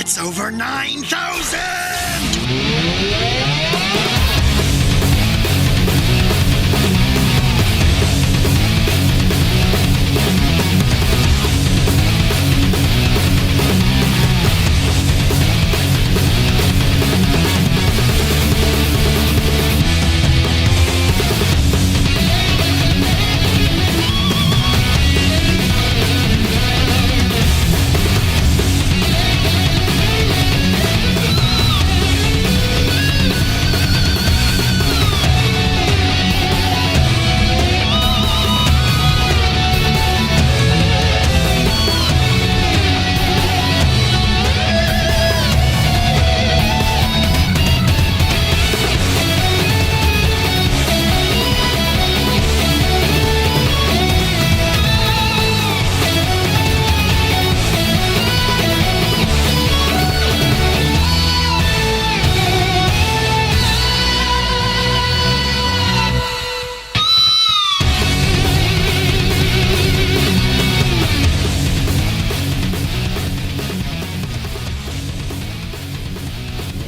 It's over 9,000!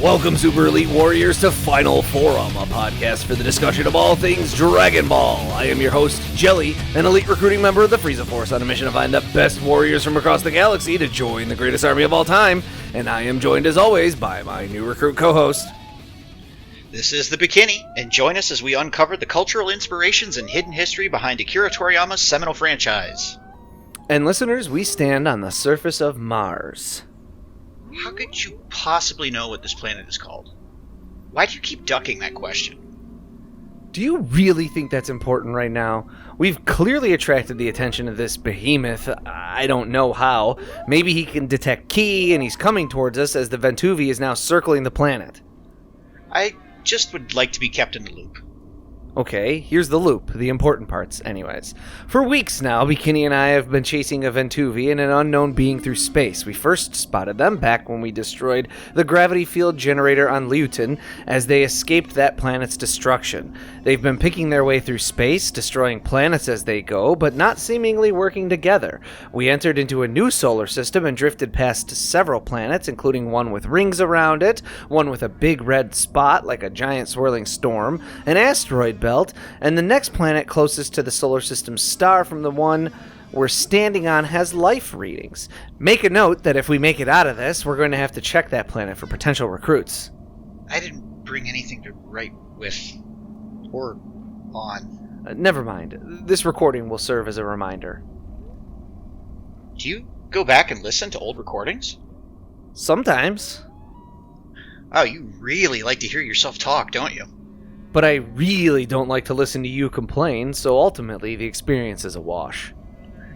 Welcome, Super Elite Warriors, to Final Forum, a podcast for the discussion of all things Dragon Ball. I am your host, Jelli, an elite recruiting member of the Frieza Force on a mission to find the best warriors from across the galaxy to join the greatest army of all time, and I am joined, as always, by my new recruit co-host. This is the Bekinney, and join us as we uncover the cultural inspirations and hidden history behind Akira Toriyama's seminal franchise. And listeners, we stand on the surface of Mars. How could you possibly know what this planet is called? Why do you keep ducking that question? Do you really think that's important right now? We've clearly attracted the attention of this behemoth. I don't know how. Maybe he can detect ki, and he's coming towards us as the Ventuvi is now circling the planet. I just would like to be kept in the loop. Okay, here's the loop, the important parts, anyways. For weeks now, Bekinney and I have been chasing a Ventuvi and an unknown being through space. We first spotted them back when we destroyed the gravity field generator on Liutin as they escaped that planet's destruction. They've been picking their way through space, destroying planets as they go, but not seemingly working together. We entered into a new solar system and drifted past several planets, including one with rings around it, one with a big red spot like a giant swirling storm, an asteroid belt, and the next planet closest to the solar system's star from the one we're standing on has life readings. Make a note that if we make it out of this, we're going to have to check that planet for potential recruits. I didn't bring anything to write with or on. Never mind. This recording will serve as a reminder. Do you go back and listen to old recordings? Sometimes. Oh, you really like to hear yourself talk, don't you? But I really don't like to listen to you complain, so ultimately the experience is a wash.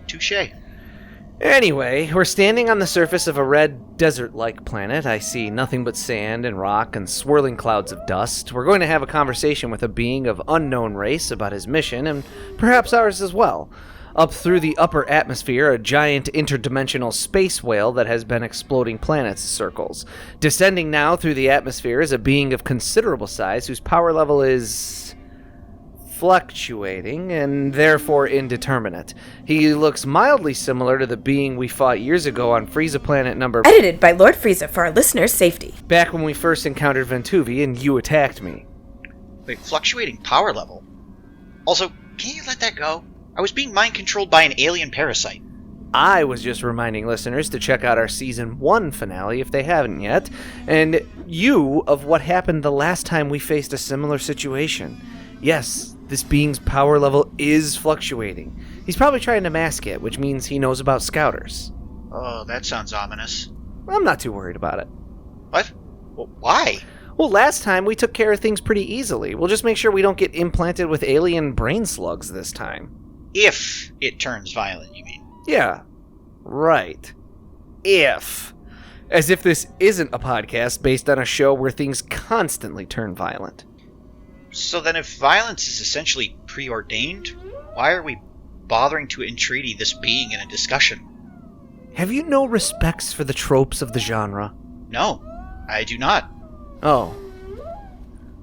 Touché. Anyway, we're standing on the surface of a red desert-like planet. I see nothing but sand and rock and swirling clouds of dust. We're going to have a conversation with a being of unknown race about his mission, and perhaps ours as well. Up through the upper atmosphere, a giant interdimensional space whale that has been exploding planets circles. Descending now through the atmosphere is a being of considerable size whose power level is fluctuating and therefore indeterminate. He looks mildly similar to the being we fought years ago on Frieza Planet number... Edited by Lord Frieza for our listeners' safety. Back when we first encountered Ventuvi and you attacked me. Wait, fluctuating power level? Also, can you let that go? I was being mind-controlled by an alien parasite. I was just reminding listeners to check out our Season 1 finale if they haven't yet, and you of what happened the last time we faced a similar situation. Yes, this being's power level is fluctuating. He's probably trying to mask it, which means he knows about Scouters. Oh, that sounds ominous. I'm not too worried about it. What? Well, why? Well, last time we took care of things pretty easily. We'll just make sure we don't get implanted with alien brain slugs this time. If it turns violent, you mean? Yeah, right. If. As if this isn't a podcast based on a show where things constantly turn violent. So then if violence is essentially preordained, why are we bothering to entreaty this being in a discussion? Have you no respects for the tropes of the genre? No, I do not. Oh.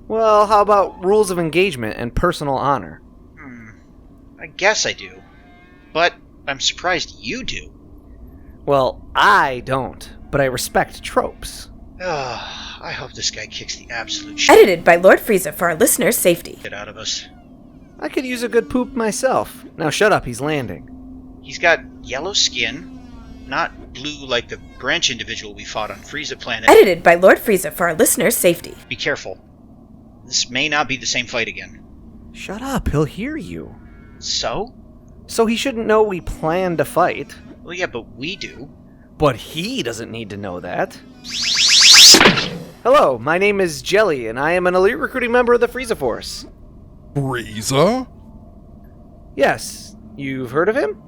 Well, how about rules of engagement and personal honor? I guess I do. But I'm surprised you do. Well, I don't. but I respect tropes. I hope this guy kicks the absolute shit Edited by Lord Frieza for our listeners' safety. out of us. I could use a good poop myself. Now shut up, he's landing. He's got yellow skin, not blue like the branch individual we fought on Frieza Planet. Edited by Lord Frieza for our listeners' safety. Be careful. This may not be the same fight again. Shut up, he'll hear you. So? So he shouldn't know we plan to fight. Well, yeah, but we do. But he doesn't need to know that. Hello, my name is Jelly, and I am an elite recruiting member of the Frieza Force. Frieza? Yes, you've heard of him?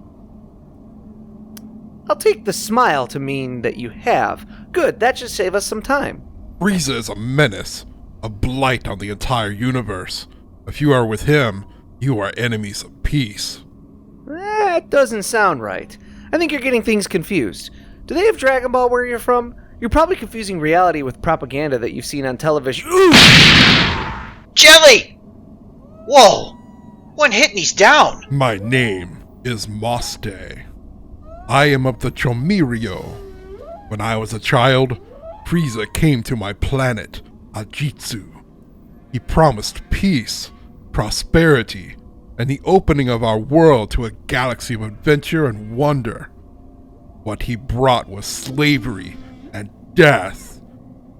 I'll take the smile to mean that you have. Good, that should save us some time. Frieza is a menace, a blight on the entire universe. If you are with him, you are enemies of peace. That doesn't sound right. I think you're getting things confused. Do they have Dragon Ball where you're from? You're probably confusing reality with propaganda that you've seen on television. Ooh! Jelly! Whoa! One hit and he's down! My name is Moste. I am of the Chomirio. When I was a child, Frieza came to my planet, Ajitsu. He promised peace, prosperity, and the opening of our world to a galaxy of adventure and wonder. What he brought was slavery and death.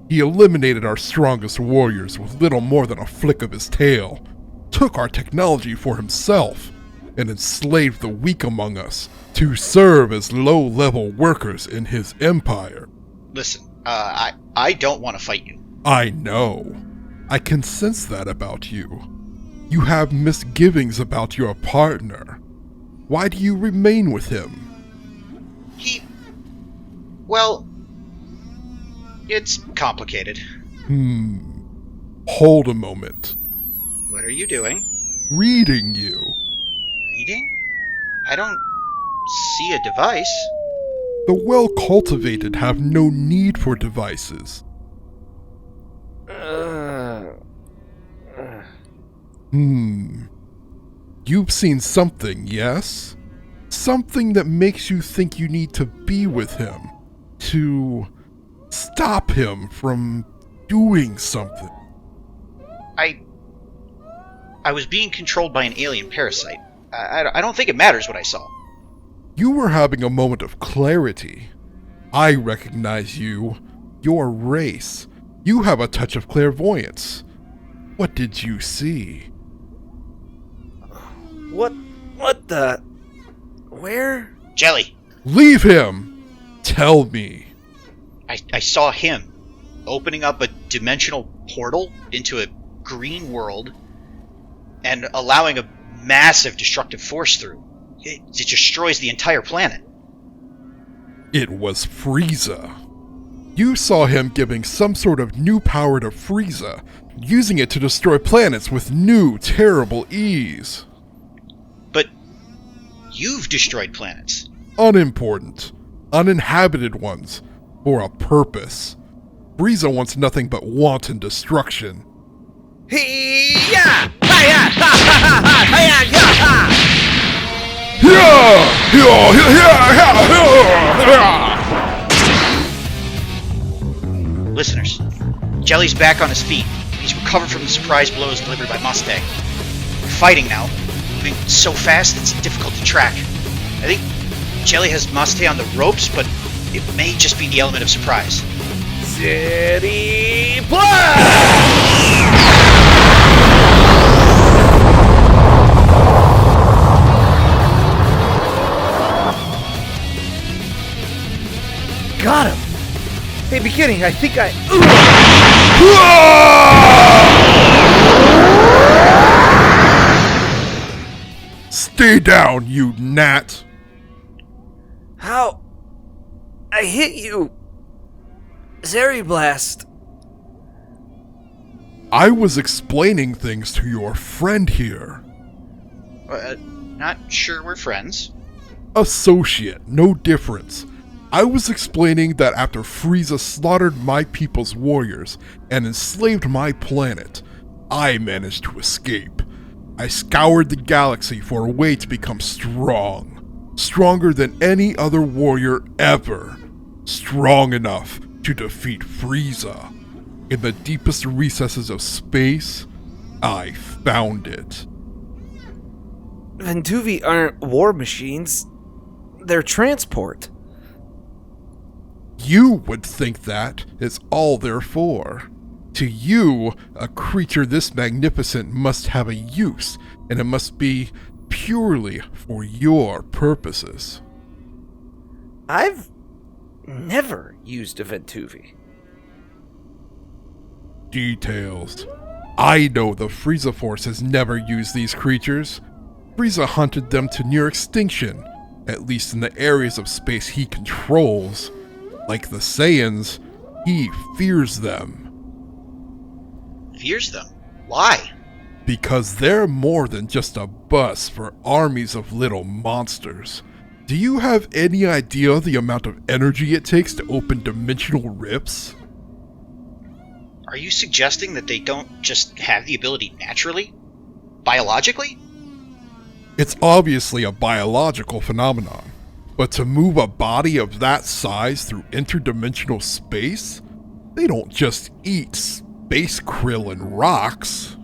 He eliminated our strongest warriors with little more than a flick of his tail, took our technology for himself, and enslaved the weak among us to serve as low-level workers in his empire. Listen, I don't want to fight you. I know. I can sense that about you. You have misgivings about your partner. Why do you remain with him? Well, it's complicated. Hold a moment. What are you doing? Reading you. Reading? I don't see a device. The well-cultivated have no need for devices. You've seen something, yes? Something that makes you think you need to be with him. To stop him from doing something. I was being controlled by an alien parasite. I don't think it matters what I saw. You were having a moment of clarity. I recognize you. Your race. You have a touch of clairvoyance. What did you see? What the... Where? Jelly! Leave him! Tell me. I saw him opening up a dimensional portal into a green world and allowing a massive destructive force through. It destroys the entire planet. It was Frieza. You saw him giving some sort of new power to Frieza, using it to destroy planets with new, terrible ease. But you've destroyed planets. Unimportant. Uninhabited ones. For a purpose. Frieza wants nothing but wanton destruction. Hey-ya! Hi-ya! Ha-ha-ha-ha! Hi-ya! Ya-ha! Listeners, Jelly's back on his feet. He's recovered from the surprise blows delivered by Mustang. We're fighting now, moving so fast it's difficult to track. I think Jelly has Mustang on the ropes, but it may just be the element of surprise. City Blast! Got him! Hey, Bekinney, I think I... Stay down, you gnat! How? I hit you! Zeri Blast! I was explaining things to your friend here. Not sure we're friends. Associate, no difference. I was explaining that after Frieza slaughtered my people's warriors and enslaved my planet, I managed to escape. I scoured the galaxy for a way to become strong. Stronger than any other warrior ever. strong enough to defeat Frieza. In the deepest recesses of space, I found it. Ventuvi aren't war machines. They're transport. You would think that is all they're for. To you, a creature this magnificent must have a use, and it must be purely for your purposes. I've never used a Ventuvi. Details. I know the Frieza Force has never used these creatures. Frieza hunted them to near extinction, at least in the areas of space he controls. Like the Saiyans, he fears them. Fears them? Why? Because they're more than just a bus for armies of little monsters. Do you have any idea the amount of energy it takes to open dimensional rifts? Are you suggesting that they don't just have the ability naturally? Biologically? It's obviously a biological phenomenon, but to move a body of that size through interdimensional space? They don't just eat space krill and rocks.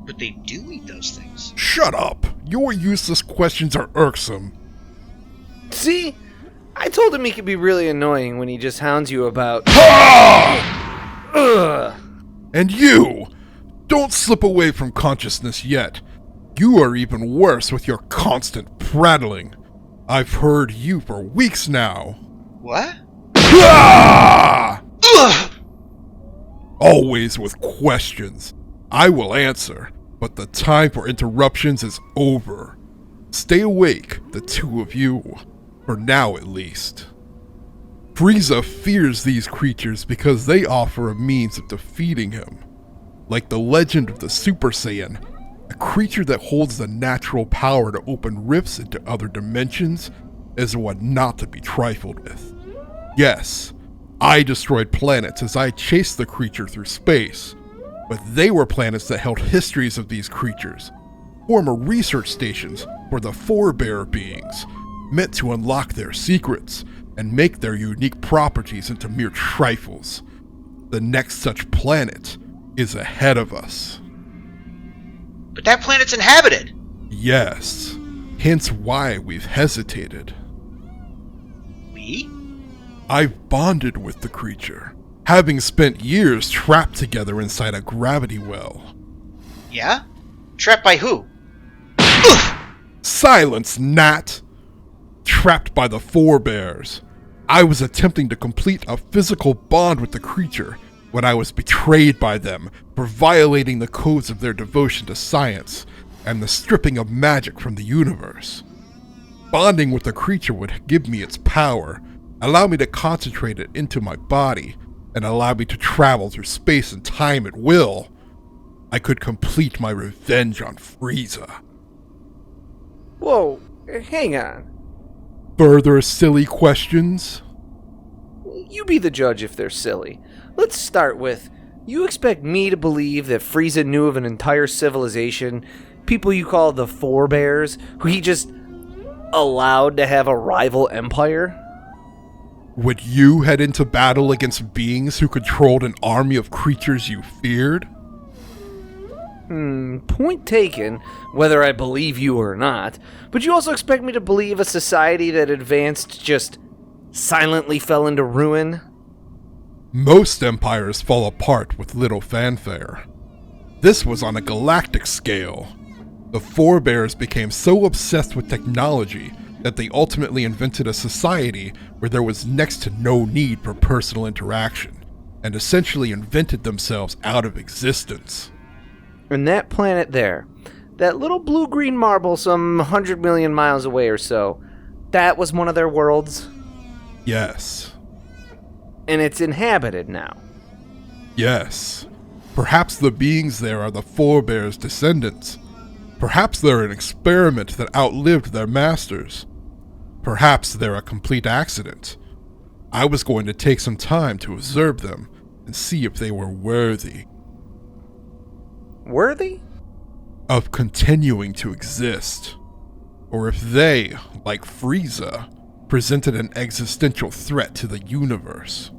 But they do eat those things. Shut up! Your useless questions are irksome. See? I told him he could be really annoying when he just hounds you about... Ugh. And you! Don't slip away from consciousness yet. You are even worse with your constant prattling. I've heard you for weeks now. What? Ah! Ugh! Always with questions. I will answer, but the time for interruptions is over. Stay awake, the two of you. For now, at least. Frieza fears these creatures because they offer a means of defeating him. Like the legend of the Super Saiyan, a creature that holds the natural power to open rifts into other dimensions is one not to be trifled with. Yes, I destroyed planets as I chased the creature through space, but they were planets that held histories of these creatures, former research stations for the forebear beings, meant to unlock their secrets and make their unique properties into mere trifles. The next such planet is ahead of us. But that planet's inhabited! Yes, hence why we've hesitated. We? I've bonded with the creature, having spent years trapped together inside a gravity well. Yeah? Trapped by who? Silence, Nat! Trapped by the forebears. I was attempting to complete a physical bond with the creature when I was betrayed by them for violating the codes of their devotion to science and the stripping of magic from the universe. Bonding with the creature would give me its power, allow me to concentrate it into my body, and allow me to travel through space and time at will. I could complete my revenge on Frieza. Whoa, hang on. Further silly questions? You be the judge if they're silly. Let's start with, you expect me to believe that Frieza knew of an entire civilization, people you call the forebears, who he just allowed to have a rival empire? Would you head into battle against beings who controlled an army of creatures you feared? Point taken, whether I believe you or not, but you also expect me to believe a society that advanced just silently fell into ruin? Most empires fall apart with little fanfare. This was on a galactic scale. The forebears became so obsessed with technology that they ultimately invented a society where there was next to no need for personal interaction, and essentially invented themselves out of existence. And that planet there, that little blue-green marble some 100 million miles away or so, that was one of their worlds? Yes. And it's inhabited now? Yes. Perhaps the beings there are the forebears' descendants. Perhaps they're an experiment that outlived their masters. Perhaps they're a complete accident. I was going to take some time to observe them and see if they were worthy. Worthy? Of continuing to exist. Or if they, like Frieza, presented an existential threat to the universe.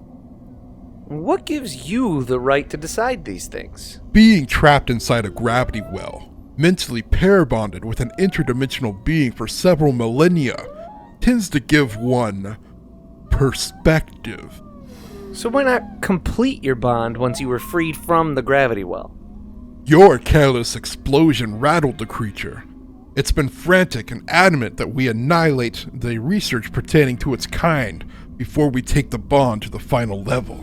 What gives you the right to decide these things? Being trapped inside a gravity well, mentally pair-bonded with an interdimensional being for several millennia, tends to give one perspective. So why not complete your bond once you were freed from the gravity well? Your careless explosion rattled the creature. It's been frantic and adamant that we annihilate the research pertaining to its kind before we take the bond to the final level.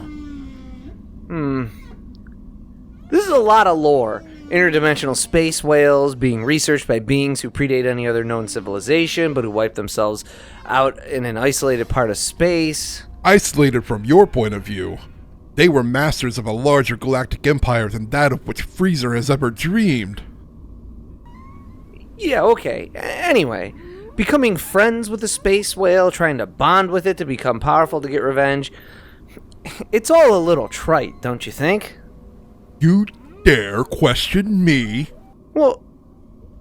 This is a lot of lore. Interdimensional space whales being researched by beings who predate any other known civilization, but who wipe themselves out in an isolated part of space. Isolated from your point of view, they were masters of a larger galactic empire than that of which Freezer has ever dreamed. Yeah, okay. Anyway, becoming friends with a space whale, trying to bond with it to become powerful to get revenge, it's all a little trite, don't you think? You dare question me? Well,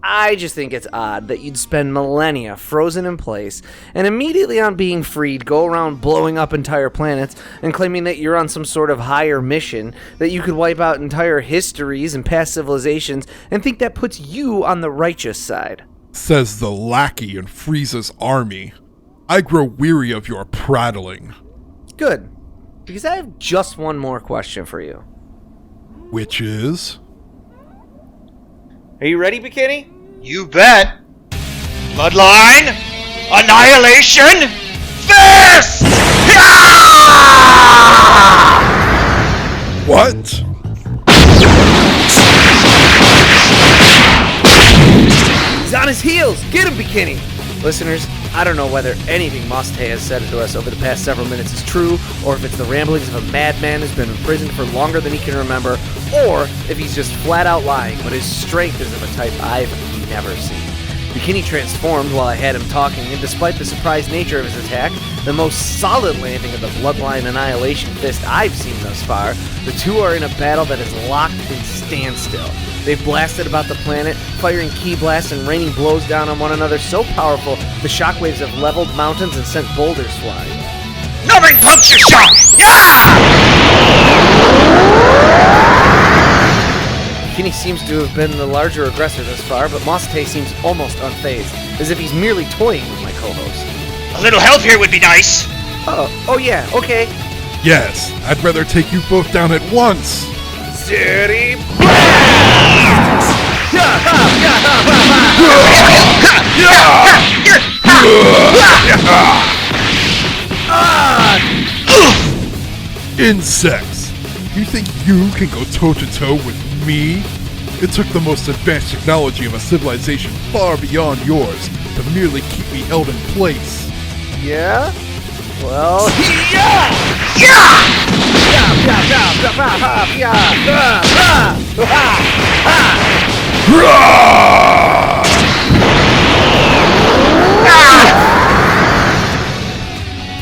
I just think it's odd that you'd spend millennia frozen in place and immediately on being freed go around blowing up entire planets and claiming that you're on some sort of higher mission, that you could wipe out entire histories and past civilizations and think that puts you on the righteous side. Says the lackey in Frieza's army. I grow weary of your prattling. Good, because I have just one more question for you. Which is? Are you ready, Bekinney? You bet. Bloodline. Annihilation. Fist! What? He's on his heels! Get him, Bekinney! Listeners, I don't know whether anything Moste has said to us over the past several minutes is true, or if it's the ramblings of a madman who's been imprisoned for longer than he can remember, or if he's just flat out lying, but his strength is of a type I've never seen. Bekinney transformed while I had him talking, and despite the surprise nature of his attack, the most solid landing of the Bloodline Annihilation Fist I've seen thus far, the two are in a battle that is locked in standstill. They've blasted about the planet, firing key blasts and raining blows down on one another so powerful the shockwaves have leveled mountains and sent boulders flying. Numbing puncture shock! Yeah! Bekinney seems to have been the larger aggressor thus far, but Moste seems almost unfazed, as if he's merely toying with my co-host. A little help here would be nice. Oh yeah, okay. Yes, I'd rather take you both down at once. City Insects! You think you can go toe-to-toe with me? It took the most advanced technology of a civilization far beyond yours to merely keep me held in place. Yeah? Well,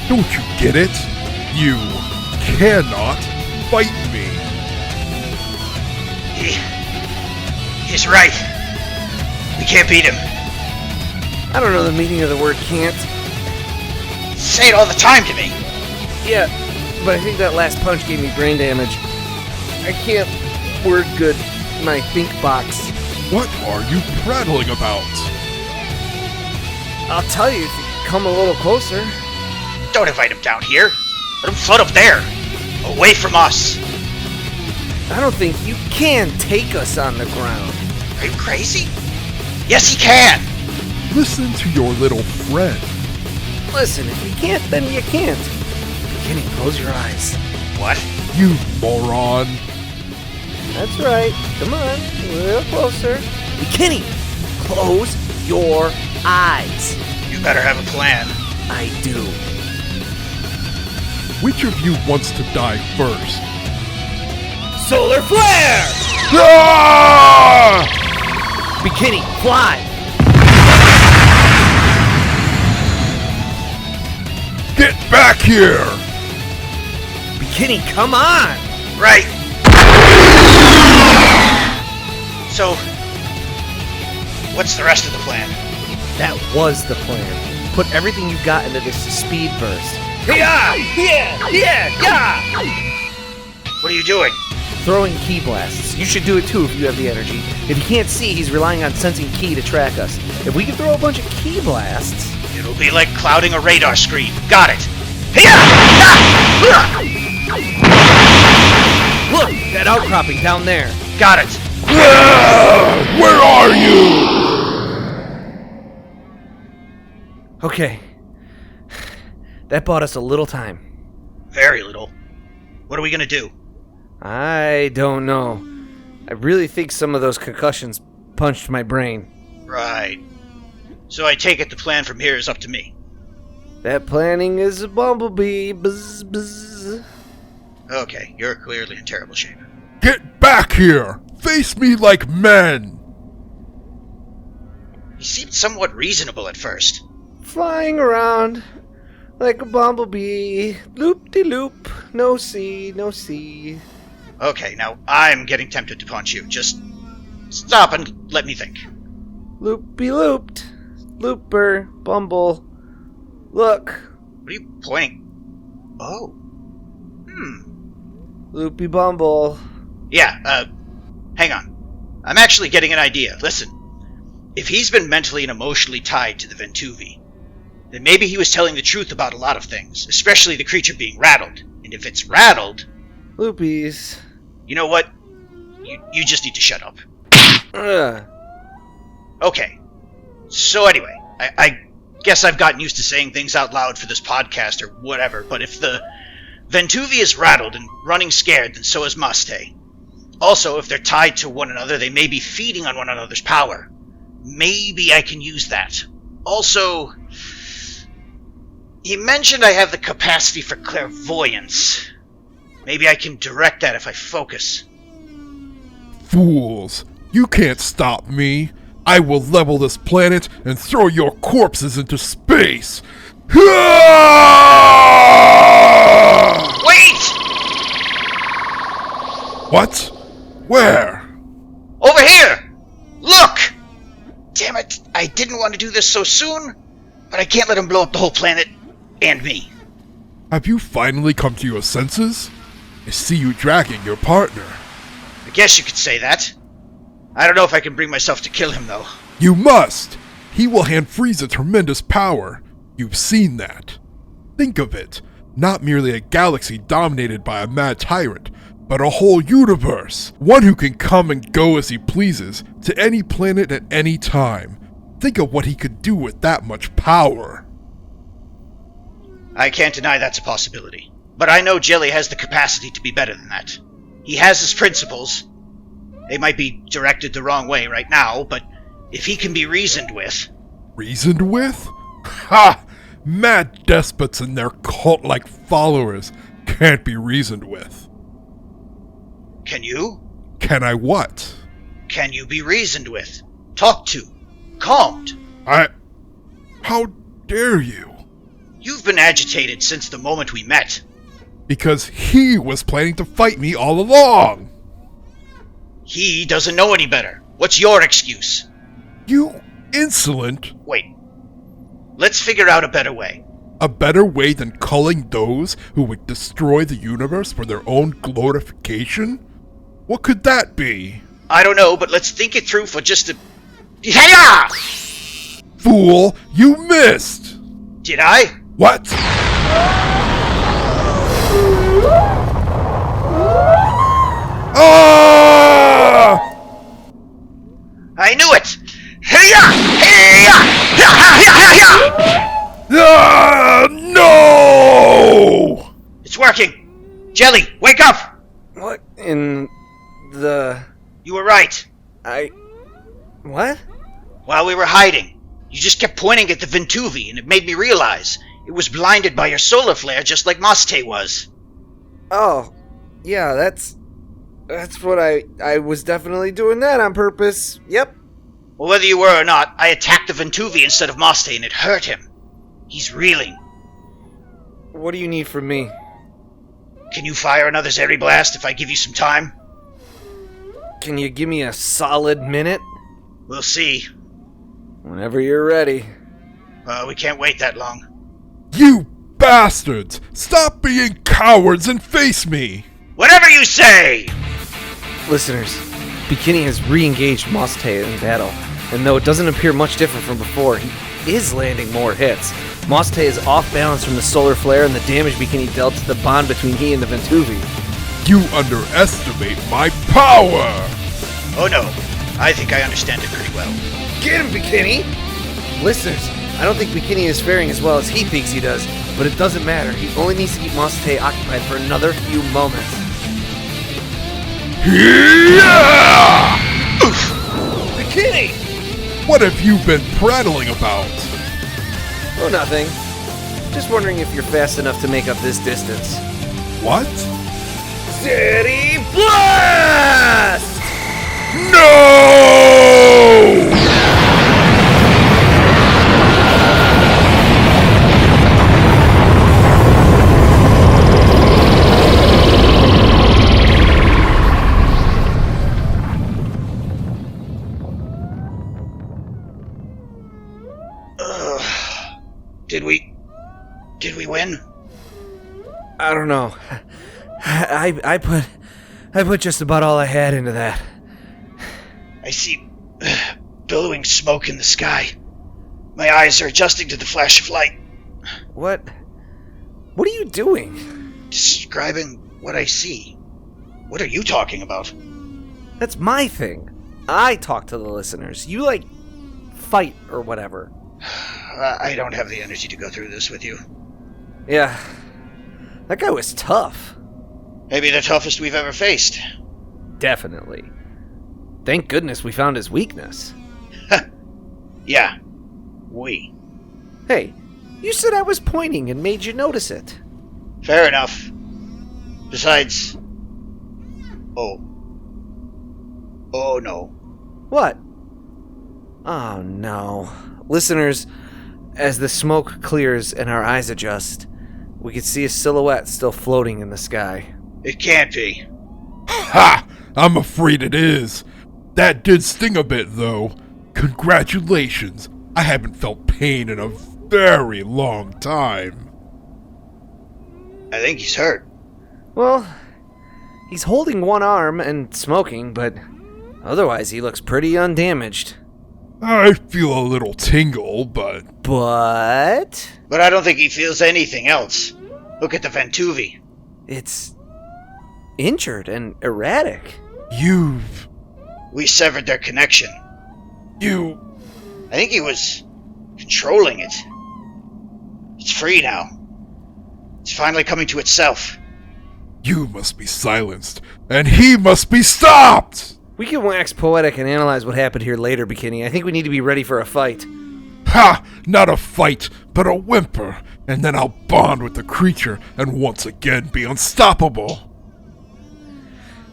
Don't you get it? You cannot fight me. He's right. We can't beat him. I don't know the meaning of the word can't. You say it all the time to me. Yeah, but I think that last punch gave me brain damage. I can't word good my think box. What are you prattling about? I'll tell you if you come a little closer. Don't invite him down here. Let him float up there. Away from us. I don't think you can take us on the ground. Are you crazy? Yes, he can. Listen to your little friend. Listen, if you can't, then you can't. Bekinney, close your eyes. What? You moron. That's right. Come on, a little closer. Bekinney, close your eyes. You better have a plan. I do. Which of you wants to die first? Solar flare! Ah! Bekinney, fly! Get back here! Bekinney, come on! Right. So, what's the rest of the plan? That was the plan. put everything you got into this speed burst. What are you doing? Throwing ki blasts. You should do it too if you have the energy. If you can't see, he's relying on sensing ki to track us. If we can throw a bunch of ki blasts... It'll be like clouding a radar screen. Got it. Look! That outcropping down there. Got it. Where are you? Okay. That bought us a little time. Very little. What are we gonna do? I don't know. I really think some of those concussions punched my brain. Right. So I take it the plan from here is up to me. That planning is a bumblebee. Buzz, buzz. Okay, you're clearly in terrible shape. Get back here! Face me like men! He seemed somewhat reasonable at first. Flying around like a bumblebee. Loop-de-loop. No see, no see. Okay, now I'm getting tempted to punch you. Just stop and let me think. Loopy-looped. Looper. Bumble. Look. What are you pointing? Oh. Loopy Bumble. Yeah, hang on. I'm actually getting an idea. Listen. If he's been mentally and emotionally tied to the Ventuvi, then maybe he was telling the truth about a lot of things, especially the creature being rattled. And if it's rattled... Loopies. You know what? You just need to shut up. Ugh. Okay. So anyway, I guess I've gotten used to saying things out loud for this podcast or whatever, but if the Ventuvi is rattled and running scared, then so is Maste. Also, if they're tied to one another, they may be feeding on one another's power. Maybe I can use that. Also, he mentioned I have the capacity for clairvoyance. Maybe I can direct that if I focus. Fools! You can't stop me! I will level this planet and throw your corpses into space! Wait! What? Where? Over here! Look! Damn it, I didn't want to do this so soon, but I can't let him blow up the whole planet and me. Have you finally come to your senses? I see you dragging your partner. I guess you could say that. I don't know if I can bring myself to kill him, though. You must! He will hand Frieza tremendous power. You've seen that. Think of it. Not merely a galaxy dominated by a mad tyrant, but a whole universe. One who can come and go as he pleases, to any planet at any time. Think of what he could do with that much power. I can't deny that's a possibility. But I know Jelly has the capacity to be better than that. He has his principles. They might be directed the wrong way right now, but if he can be reasoned with... Reasoned with? Ha! Mad despots and their cult-like followers can't be reasoned with. Can you? Can I what? Can you be reasoned with? Talked to? Calmed? How dare you? You've been agitated since the moment we met. Because he was planning to fight me all along! He doesn't know any better. What's your excuse? You insolent! Wait. Let's figure out a better way. A better way than culling those who would destroy the universe for their own glorification? What could that be? I don't know, but let's think it through for just a... Hiya! Fool, you missed! Did I? What? Ah! I knew it! Hiya! Hiya! Ah, no! It's working! Jelly, wake up! What in the... You were right. What? While we were hiding, you just kept pointing at the Ventuvi, and it made me realize it was blinded by your solar flare just like Maste was. Oh, yeah, that's what I was definitely doing that on purpose. Yep. Well, whether you were or not, I attacked the Ventuvi instead of Maste, and it hurt him. He's reeling. What do you need from me? Can you fire another Zeri blast if I give you some time? Can you give me a solid minute? We'll see. Whenever you're ready. We can't wait that long. You bastards! Stop being cowards and face me! Whatever you say! Listeners, Bekinney has re-engaged Moste in battle, and though it doesn't appear much different from before, he is landing more hits. Moste is off balance from the solar flare and the damage Bekinney dealt to the bond between he and the Ventuvi. You underestimate my power! Oh no, I think I understand it pretty well. Get him, Bekinney! Listeners, I don't think Bekinney is faring as well as he thinks he does, but it doesn't matter. He only needs to keep Moste occupied for another few moments. Yeah! Bekinney! What have you been prattling about? Oh, nothing. Just wondering if you're fast enough to make up this distance. What? City Blast! No! Did we win? I don't know. I put just about all I had into that. I see billowing smoke in the sky. My eyes are adjusting to the flash of light. What are you doing? Describing what I see. What are you talking about? That's my thing. I talk to the listeners. You, fight or whatever. I don't have the energy to go through this with you. Yeah. That guy was tough. Maybe the toughest we've ever faced. Definitely. Thank goodness we found his weakness. Yeah. We. Hey, you said I was pointing and made you notice it. Fair enough. Besides... Oh no. What? Oh no. Listeners, as the smoke clears and our eyes adjust, we can see a silhouette still floating in the sky. It can't be. Ha! I'm afraid it is. That did sting a bit, though. Congratulations. I haven't felt pain in a very long time. I think he's hurt. Well, he's holding one arm and smoking, but otherwise he looks pretty undamaged. I feel a little tingle, but... But I don't think he feels anything else. Look at the Ventuvi. it's injured and erratic. We severed their connection. I think he was controlling it. It's free now. It's finally coming to itself. You must be silenced, and he must be stopped! We can wax poetic and analyze what happened here later, Bekinney. I think we need to be ready for a fight. Ha! Not a fight, but a whimper, and then I'll bond with the creature and once again be unstoppable.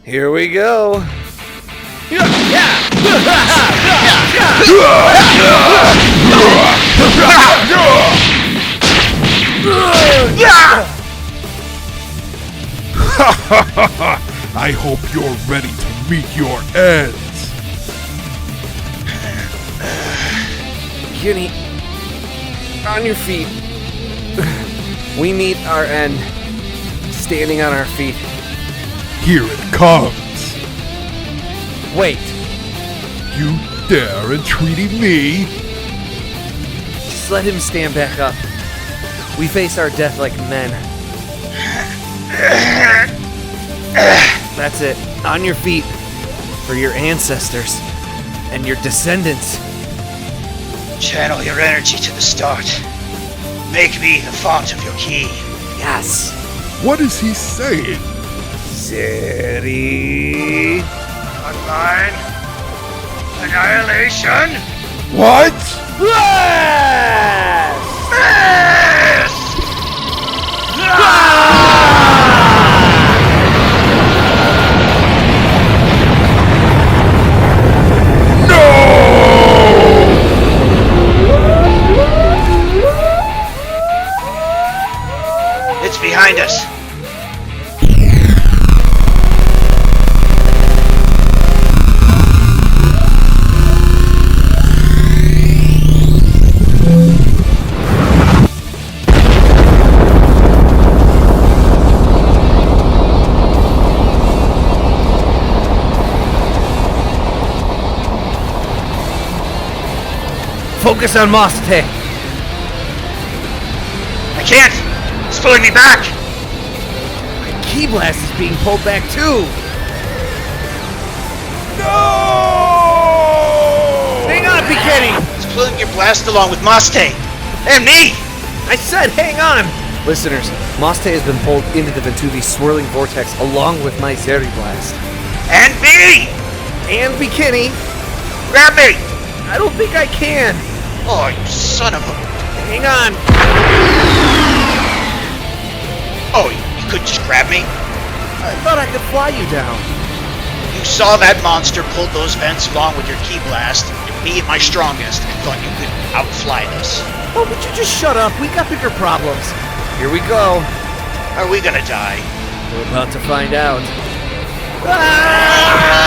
Here we go. I hope you're ready to meet your ends. Bekinney, on your feet. We meet our end, standing on our feet. Here it comes. Wait, You dare entreaty me? just let him stand back up. We face our death like men. That's it. On your feet. For your ancestors and your descendants. Channel your energy to the start. Make me the font of your key. Yes. What is he saying? City. Online. Annihilation. What? Blast! Yes! It's behind us. Focus on Moste. I can't! It's pulling me back! Ki blast is being pulled back too. No! Hang on, Bekinney. It's pulling your blast along with Moste! And me! I said hang on. Listeners, Moste has been pulled into the Ventuvi's swirling vortex along with my Zeri blast. And me! And Bekinney. Grab me! I don't think I can. Oh, you son of a... Hang on. Oh, you could just grab me? I thought I could fly you down. You saw that monster pull those vents along with your Ki blast, and me at my strongest, and thought you could outfly this. Oh, would you just shut up? We got bigger problems. Here we go. Are we gonna die? We're about to find out. Ah!